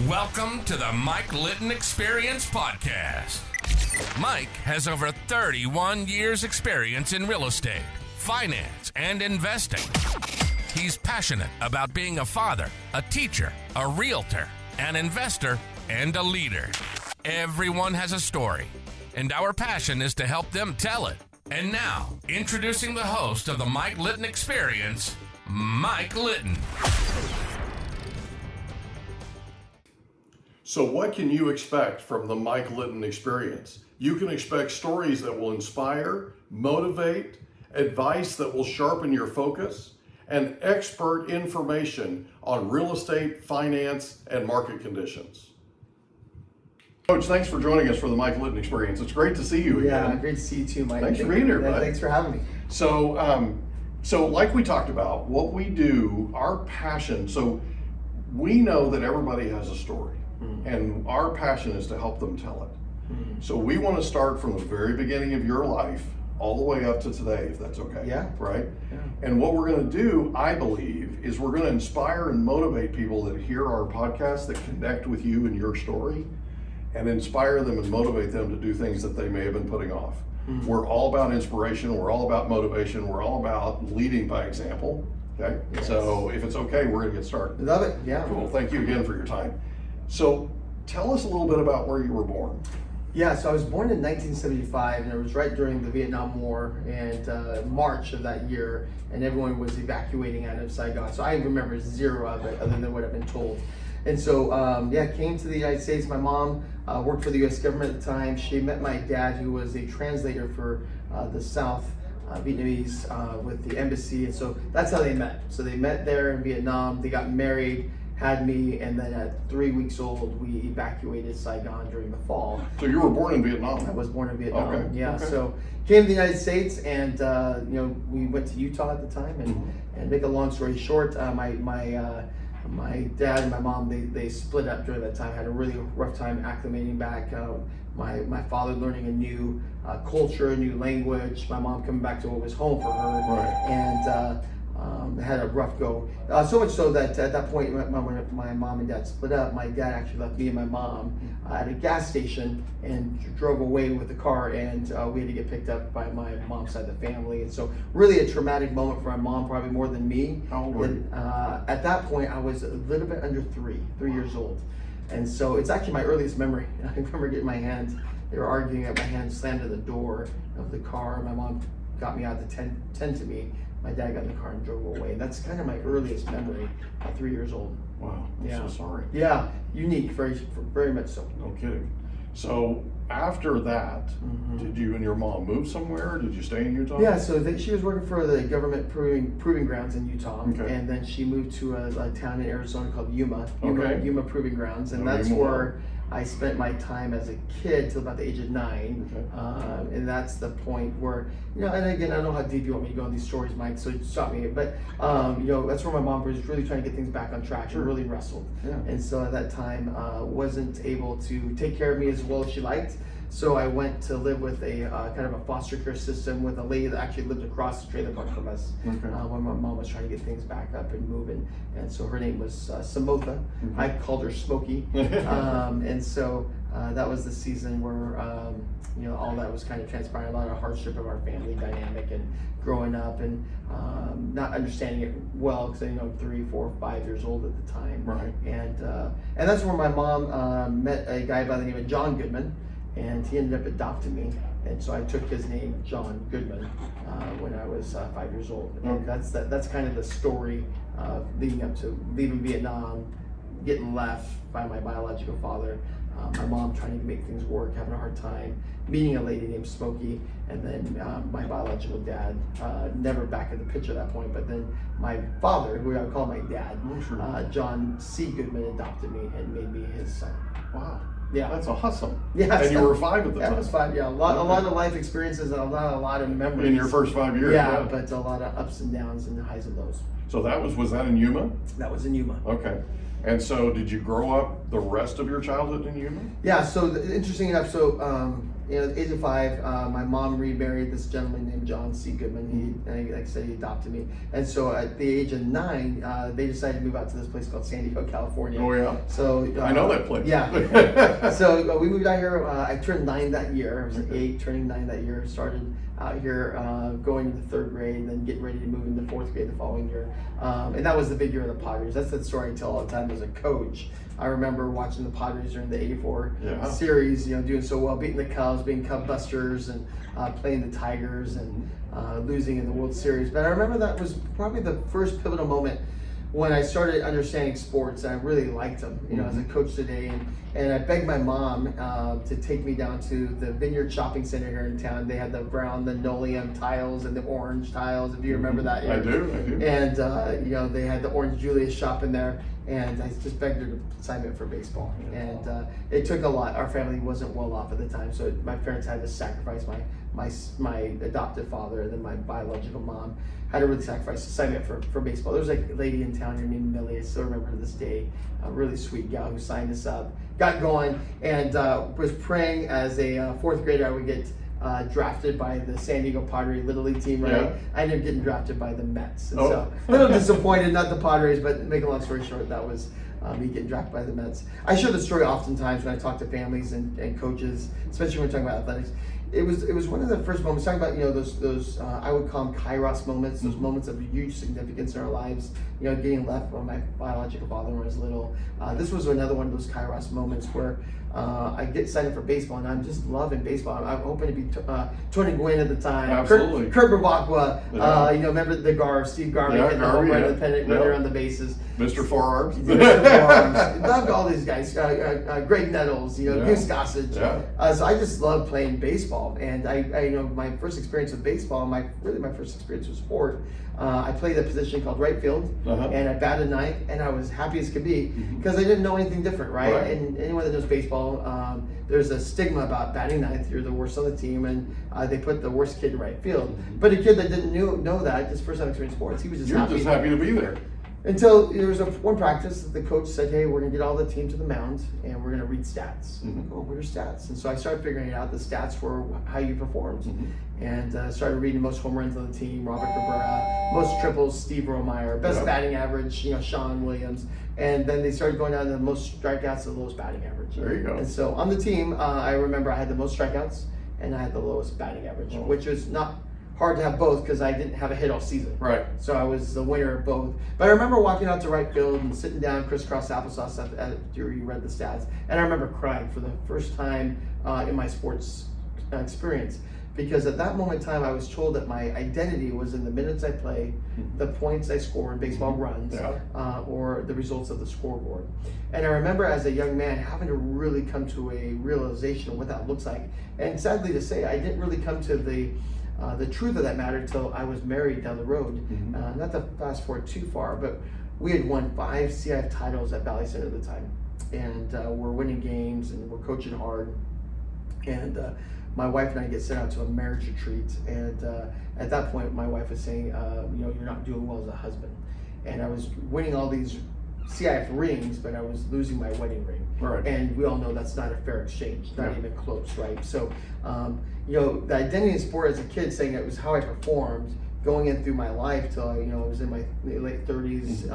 Welcome to the Mike Litton Experience Podcast. Mike has over 31 years experience in real estate, finance, and investing. He's passionate about being a father, a teacher, a realtor, an investor, and a leader. Everyone has a story, and our passion is to help them tell it. And now, introducing the host of the Mike Litton Experience, Mike Litton. So what can you expect from the Mike Litton Experience? You can expect stories that will inspire, motivate, advice that will sharpen your focus, and expert information on real estate, finance, and market conditions. Coach, thanks for joining us for the Mike Litton Experience. It's great to see you again. Yeah, great to see you too, Mike. Thanks for being here, bud. Thanks for having me. So like we talked about, what we do, our passion, so we know that everybody has a story. And our passion is to help them tell it. So we want to start from the very beginning of your life all the way up to today, if that's okay. Yeah. Right? Yeah. And what we're going to do, I believe, is we're going to inspire and motivate people that hear our podcast, that connect with you and your story, and inspire them and motivate them to do things that they may have been putting off. We're all about inspiration. We're all about motivation. We're all about leading by example. Okay? Yes. So if it's okay, we're going to get started. Love it. Yeah. Cool. Thank you again for your time. So tell us a little bit about where you were born. Yeah, so I was born in 1975, and it was right during the Vietnam War, and March of that year, and everyone was evacuating out of Saigon. So I remember zero of it, other than what I've been told. And so, came to the United States. My mom worked for the U.S. government at the time. She met my dad, who was a translator for the South Vietnamese with the embassy, and so that's how they met. So they met there in Vietnam. They got married, had me, and then at 3 weeks old, we evacuated Saigon during the fall. So you were born in Vietnam? I was born in Vietnam. Okay. Yeah. Okay. So came to the United States, and we went to Utah at the time. And make a long story short, my dad and my mom they split up during that time. Had a really rough time acclimating back. My father learning a new culture, a new language. My mom coming back to what was home for her. Right. And had a rough go. So much so that at that point, when my mom and dad split up, my dad actually left me and my mom at a gas station and drove away with the car, and we had to get picked up by my mom's side of the family. And so really a traumatic moment for my mom, probably more than me. How old were you? At that point, I was a little bit under 3 years old. And so it's actually my earliest memory. I remember getting my hands, they were arguing, my hand slammed in the door of the car. My mom got me out to tend to me. My dad got in the car and drove away. And that's kind of my earliest memory at 3 years old. Wow, I'm Yeah. so sorry. Yeah, unique, very much so. No kidding. So after that, did you and your mom move somewhere? Did you stay in Utah? Yeah, so she was working for the government proving grounds in Utah, Okay. and then she moved to a town in Arizona called Yuma Okay. Proving Grounds, and Oh, that's Yuma. where I spent my time as a kid till about the age of 9, Okay. and that's the point where, and again, I don't know how deep you want me to go in these stories, Mike, so stop me, but that's where my mom was really trying to get things back on track. She really wrestled, Yeah. and so at that time, wasn't able to take care of me as well as she liked. So I went to live with a kind of a foster care system with a lady that actually lived across the trailer park from us Okay. when my mom was trying to get things back up and moving. And so her name was Samotha. I called her Smokey. And so that was the season where all that was kind of transpiring, a lot of hardship of our family dynamic and growing up and not understanding it well because 3, 4, 5 years old at the time. Right. And that's where my mom met a guy by the name of Jon Goodman. And he ended up adopting me, and so I took his name, Jon Goodman, when I was 5 years old. And that's kind of the story leading up to leaving Vietnam, getting left by my biological father, my mom trying to make things work, having a hard time, meeting a lady named Smokey, and then my biological dad, never back in the picture at that point, but then my father, who I would call my dad, John C. Goodman, adopted me and made me his son. Wow. Yeah. That's awesome. Yeah. And you were 5 at the time. I was 5, yeah. A lot of life experiences and a lot of memories. In your first 5 years? Yeah, but a lot of ups and downs and highs and lows. So was that in Yuma? That was in Yuma. Okay. And so did you grow up the rest of your childhood in Yuma? Yeah, so interesting enough, so at the age of 5, my mom remarried this gentleman named Jon Goodman. Like I said, he adopted me. And so at the age of 9, they decided to move out to this place called San Diego, California. Oh, yeah. So I know that place. Yeah. So we moved out here. I turned 9 that year. I was 8, turning 9 that year. Started out here going into 3rd grade, and then getting ready to move into 4th grade the following year. And that was the big year of the Padres. That's the story I tell all the time as a coach. I remember watching the Padres during the '84 series, doing so well, beating the Cubs, being Cub Busters, and playing the Tigers, and losing in the World Series. But I remember that was probably the first pivotal moment when I started understanding sports, and I really liked them, as a coach today. And I begged my mom to take me down to the Vineyard Shopping Center here in town. They had the brown linoleum tiles and the orange tiles, if you remember that. I do. And, they had the Orange Julius shop in there. And I just begged her to sign me up for baseball. And it took a lot. Our family wasn't well off at the time, so my parents had to sacrifice my adoptive father, and then my biological mom had to really sacrifice to sign me up for baseball. There was a lady in town here named Millie, I still remember to this day, a really sweet gal who signed us up, got going, and was praying as a 4th grader I would get drafted by the San Diego Padres Little League team, right? Yeah. I ended up getting drafted by the Mets. And so a little disappointed, not the Padres, but make a long story short, that was me getting drafted by the Mets. I share the story oftentimes when I talk to families and coaches, especially when we're talking about athletics. It was one of the first moments, talking about, those I would call them kairos moments, those moments of huge significance in our lives, getting left by my biological father when I was little. This was another one of those kairos moments where I get signed up for baseball, and I'm just loving baseball. I'm hoping to be Tony Gwynn at the time. Absolutely. Kurt Bavacqua, remember the Steve Garvey hitting the home run, the pennant runner on the bases. Mr. Forearms. Loved all these guys. Greg Nettles, Goose Gossage. Yeah. So I just loved playing baseball. And I my first experience with baseball, my first experience with sport, I played a position called right field, and I batted 9th, and I was happy as could be because I didn't know anything different, right? And anyone that knows baseball, there's a stigma about batting 9th. You're the worst on the team, and they put the worst kid in right field. But a kid that didn't know that, his first time experiencing sports, he was just happy. You're just happy to be there. Until there was one practice, the coach said, "Hey, we're gonna get all the team to the mound, and we're gonna read stats." Oh, what are stats? And so I started figuring out the stats were how you performed, and started reading most home runs on the team, Robert Cabrera, most triples, Steve Romeyer, best batting average, Sean Williams, and then they started going down to the most strikeouts and the lowest batting average. There you go. And so on the team, I remember I had the most strikeouts and I had the lowest batting average, which was not hard to have both because I didn't have a hit all season. Right. So I was the winner of both. But I remember walking out to right field and sitting down crisscross applesauce after you read the stats. And I remember crying for the first time in my sports experience. Because at that moment in time, I was told that my identity was in the minutes I play, the points I score in baseball runs, or the results of the scoreboard. And I remember as a young man having to really come to a realization of what that looks like. And sadly to say, I didn't really come to the truth of that matter until I was married down the road. Not to fast forward too far, but we had won 5 CIF titles at Valley Center at the time. And we're winning games and we're coaching hard. And my wife and I get sent out to a marriage retreat. And at that point, my wife was saying, you're not doing well as a husband. And I was winning all these CIF rings, but I was losing my wedding ring. Right. And we all know that's not a fair exchange, not even close, right? So, the identity in sport as a kid, saying it was how I performed going in through my life till I was in my late 30s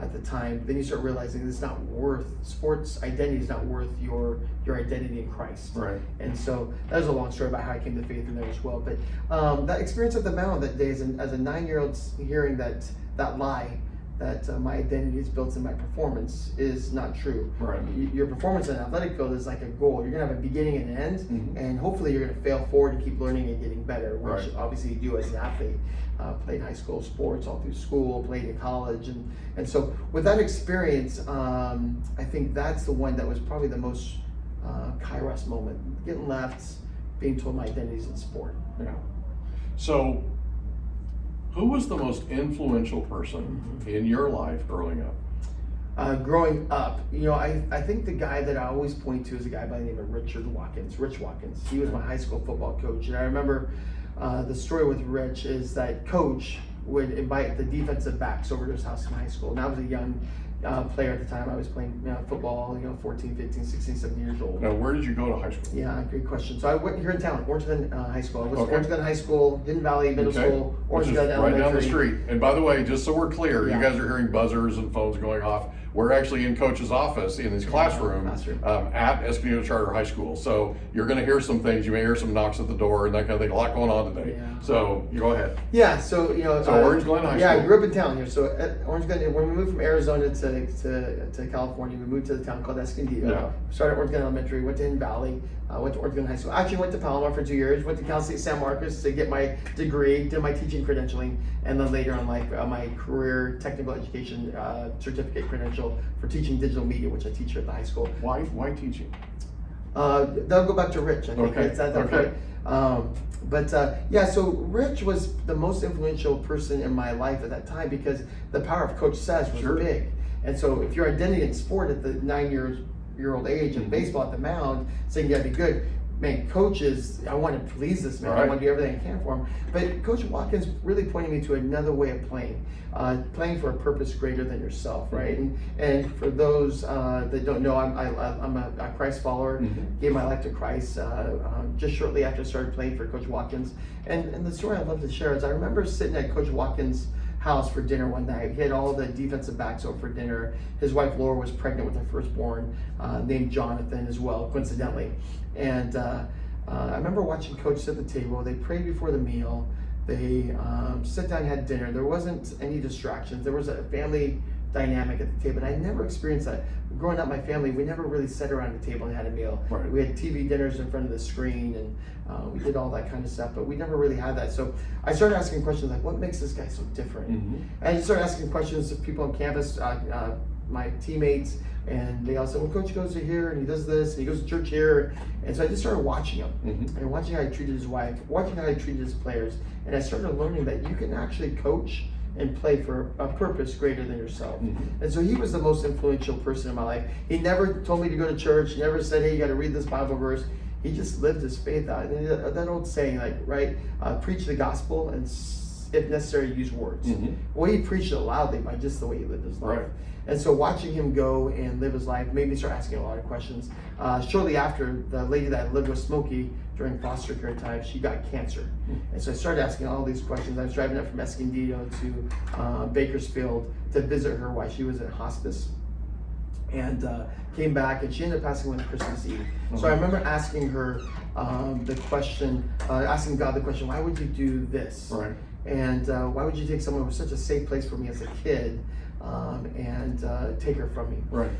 at the time. Then you start realizing it's not worth, sports identity is not worth your identity in Christ. Right. And so that was a long story about how I came to faith in there as well. But that experience at the mound that day as a 9-year-old hearing that lie, that my identity is built in my performance is not true. Right. Your performance in an athletic field is like a goal. You're going to have a beginning and an end, and hopefully you're going to fail forward and keep learning and getting better, which obviously you do as an athlete. Played high school sports all through school, played in college, and so with that experience, I think that's the one that was probably the most kairos moment. Getting left, being told my identity's in sport. Yeah. So, who was the most influential person in your life growing up? Growing up, I think the guy that I always point to is a guy by the name of Rich Watkins. He was my high school football coach, and I remember the story with Rich is that coach would invite the defensive backs over to his house in high school. And I was a young player at the time. I was playing football, 14, 15, 16, 17 years old. Now, where did you go to high school? Yeah, great question. So I went here in town, Orange Glen High School. I was Okay. Orange Glen High School, Hidden Valley Middle School, Which Orange is Glen right Elementary. down the street. And by the way, just so we're clear, Yeah. you guys are hearing buzzers and phones going off. We're actually in Coach's office in his classroom at Escondid Charter High School. So you're going to hear some things. You may hear some knocks at the door and that kind of thing. A lot going on today. Yeah. So you go ahead. Yeah, so Orange Glen High Yeah, School. I grew up in town here. So at Orange Glen, when we moved from Arizona to California, we moved to the town called Escondido. Yeah. Started at Orange Glen Elementary, went to Hidden Valley, went to Orange Glen High School. Actually went to Palomar for 2 years, went to Cal State San Marcos to get my degree, did my teaching credentialing, and then later in life, my career technical education certificate credential for teaching digital media, which I teach here at the high school. Why teaching? That'll go back to Rich, I think. Okay. It's at that Okay. point. So Rich was the most influential person in my life at that time because the power of Coach Says was Sure. big. And so if your identity in sport at the 9-year-old age in baseball at the mound, saying you gotta be good, man, coaches, I want to please this man. I Right. want to do everything I can for him. But Coach Watkins really pointed me to another way of playing for a purpose greater than yourself, right? And for those that don't know, I'm a Christ follower. Gave my life to Christ just shortly after I started playing for Coach Watkins. And the story I'd love to share is I remember sitting at Coach Watkins' house for dinner one night. He had all the defensive backs over for dinner. His wife Laura was pregnant with her firstborn, named Jonathan as well, coincidentally. And I remember watching Coach sit at the table. They prayed before the meal. They sat down and had dinner. There wasn't any distractions. There was a family dynamic at the table. And I never experienced that. Growing up, my family, we never really sat around the table and had a meal. Right. We had TV dinners in front of the screen and we did all that kind of stuff, but we never really had that. So I started asking questions like, what makes this guy so different? And I just started asking questions of people on campus, my teammates, and they all said, well, Coach goes to here and he does this and he goes to church here. And so I just started watching him and watching how he treated his wife, watching how he treated his players. And I started learning that you can actually coach and play for a purpose greater than yourself. And so he was the most influential person in my life. He never told me to go to church. He never said, hey, you got to read this Bible verse. He just lived his faith out. And that old saying, like, right, preach the gospel and if necessary, use words. Well, he preached it loudly by just the way he lived his life. Right. And so watching him go and live his life made me start asking a lot of questions. Shortly after, the lady that I lived with, Smokey, during foster care time, she got cancer. And so I started asking all these questions. I was driving up from Escondido to Bakersfield to visit her while she was in hospice. And came back, and she ended up passing away on Christmas Eve. So I remember asking her the question, asking God the question, why would you do this? Right. And why would you take someone who was such a safe place for me as a kid and take her from me? Right.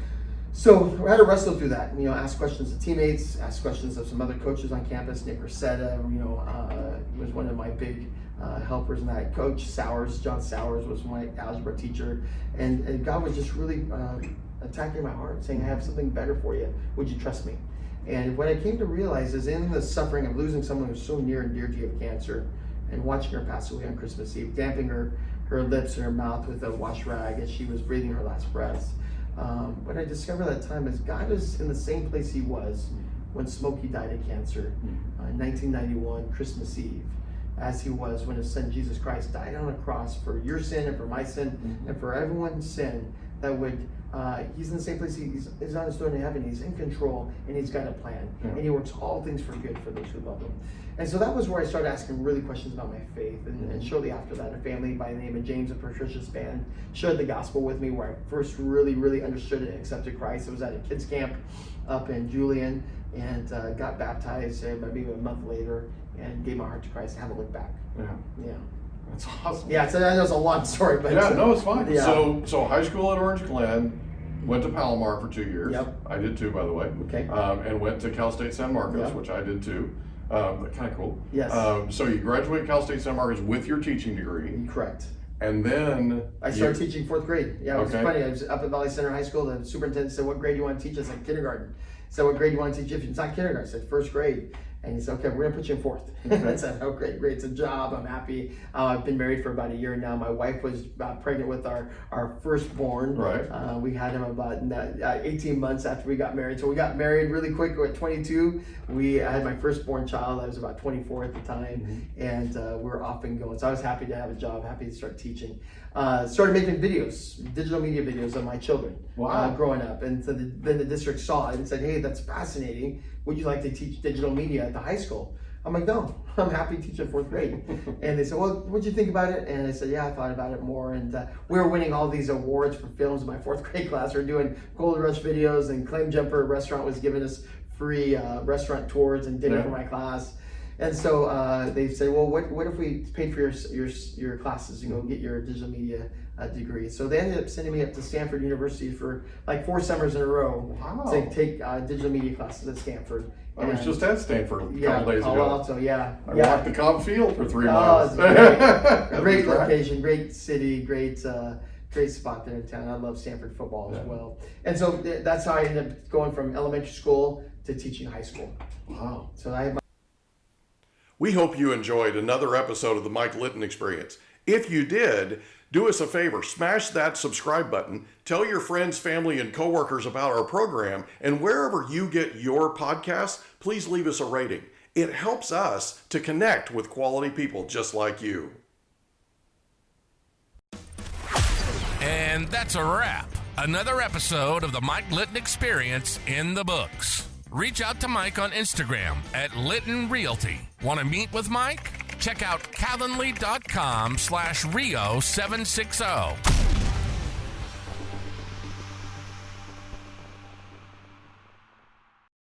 So I had to wrestle through that, ask questions of teammates, ask questions of some other coaches on campus. Nick Rosetta, was one of my big helpers in that. Coach Sowers, John Sowers, was my algebra teacher. And God was just really attacking my heart, saying, I have something better for you. Would you trust me? And what I came to realize is in the suffering of losing someone who's so near and dear to you of cancer and watching her pass away on Christmas Eve, damping her lips and her mouth with a wash rag as she was breathing her last breaths. What I discovered at that time is God is in the same place he was when Smokey died of cancer in 1991, Christmas Eve, as he was when his son Jesus Christ died on a cross for your sin and for my sin and for everyone's sin that would, he's in the same place, he's on his throne in heaven, he's in control, and he's got a plan, and he works all things for good for those who love him. And so that was where I started asking really questions about my faith, and shortly after that, a family by the name of James and Patricia Spann shared the gospel with me, where I first really understood and accepted Christ. It was at a kids camp up in Julian, and got baptized maybe a month later, and gave my heart to Christ. I haven't looked back. Yeah. That's awesome. Yeah, so I know it's a long story, but Yeah, no, it's fine. Yeah. So high school at Orange Glen, went to Palomar for 2 years. Yep. I did too, by the way. Okay. And went to Cal State San Marcos, Yep. which I did too. Kind of cool. Yes. So you graduate Cal State San Marcos with your teaching degree, Correct. and then I started teaching 4th grade. Yeah, it was Okay. funny. I was up at Valley Center High School. The superintendent said, what grade do you want to teach? I said, kindergarten. He said, what grade do you want to teach? If it's not kindergarten, I said, 1st grade. And he said, okay, we're going to put you in 4th. I said, oh, great. It's a job. I'm happy. I've been married for about a year now. My wife was pregnant with our firstborn. Right. We had him about 18 months after we got married. So we got married really quick at 22. I had my firstborn child. I was about 24 at the time. And we're off and going. So I was happy to have a job, happy to start teaching. started making videos, digital media videos of my children growing up. And so then the district saw it and said, hey, that's fascinating. Would you like to teach digital media at the high school? I'm like, no, I'm happy to teach in 4th grade. And they said, well, what'd you think about it? And I said, yeah, I thought about it more. And we were winning all these awards for films in my 4th grade class. We were doing Gold Rush videos, and Claim Jumper restaurant was giving us free restaurant tours and dinner for my class. And so they said, well, what if we paid for your classes to go get your digital media degree? So they ended up sending me up to Stanford University for like 4 summers in a row to take digital media classes at Stanford. I was just at Stanford a couple days Palo ago. Alto, I walked the Cobb Field for 3 Oh, miles. it's great location, great city, great spot there in town. I love Stanford football as well. And so that's how I ended up going from elementary school to teaching high school. Wow. So I have We hope you enjoyed another episode of the Mike Litton Experience. If you did, do us a favor, smash that subscribe button, tell your friends, family, and coworkers about our program, and wherever you get your podcasts, please leave us a rating. It helps us to connect with quality people just like you. And that's a wrap. Another episode of the Mike Litton Experience in the books. Reach out to Mike on Instagram at Litton Realty. Want to meet with Mike? Check out calendly.com/Rio760.